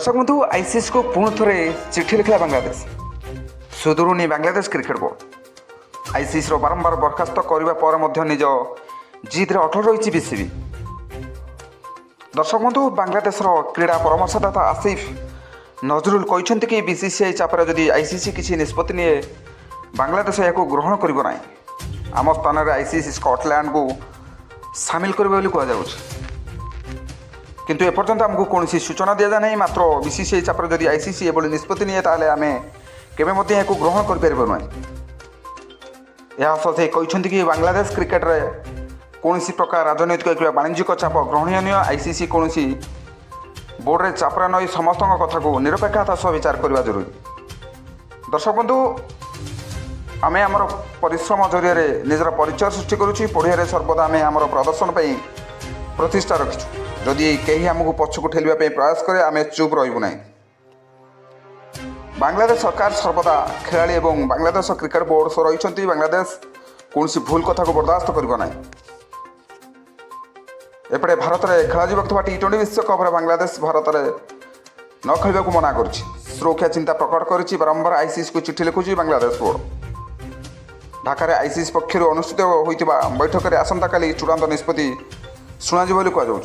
दर्शक बंधु आईसीसी को पुणी थे चिठी लिखला बांग्लादेश सुधुरुनी बांग्लादेश क्रिकेट बोर्ड आईसीसी बारंबार बरखास्त करने निज जिद्रे अटल रही बीसीबी। दर्शक बंधु बांग्लादेश क्रीड़ा परामर्शदाता आसिफ नजरुल कहते कि बीसीसीआई चापर जदि आईसीसी किसी निष्पत्ति निए बांग्लादेश या ग्रहण करना आम स्थान में आईसीसी स्कटलैंड को सामिल करे कहुच्छे किंतु एपर्यंत आमको कौन सूचना दि जाए मात्र बीसीसीआई चापर जदि आईसीसी एभली निष्पत्ति निए ताले आम केवे ग्रहण कर कहते कि बांग्लादेश क्रिकेट रे कौन प्रकार राजनैतिक वाणिज्यिक चाप ग्रहणीय आईसीसी कौन बोर्ड रे चापरा नई समस्त कथा को निरपेक्षता सह विचार करने जरूरी। दर्शक बंधु आम आमर परिश्रम जरिए निजर परिचय सृष्टि करुच्छी पढ़िया सर्वदा आम आम प्रदर्शन पर प्रतिष्ठा रखिचु जदि कहीं आमको पछक ठेलवाई प्रयास करे आम चुप रहबू ना। बांग्लादेश सरकार सर्वदा खेलाड़ी और बांग्लादेश क्रिकेट बोर्ड सह रही बांग्लादेश कौन भूल कथा को बर्दास्त करना। एपटे भारत में खेल टी20 विश्वकप बांग्लादेश भारत में न खेल मना कर सुरक्षा चिंता प्रकट कर बारंबार आईसीसी को चिठी लिखुची बांग्लादेश बोर्ड। ढाका आईसीसी पक्षर अनुष्ठित होता बैठक में आसंता काली चूड़ांत निष्पत्ति शुणाଯିव कहु।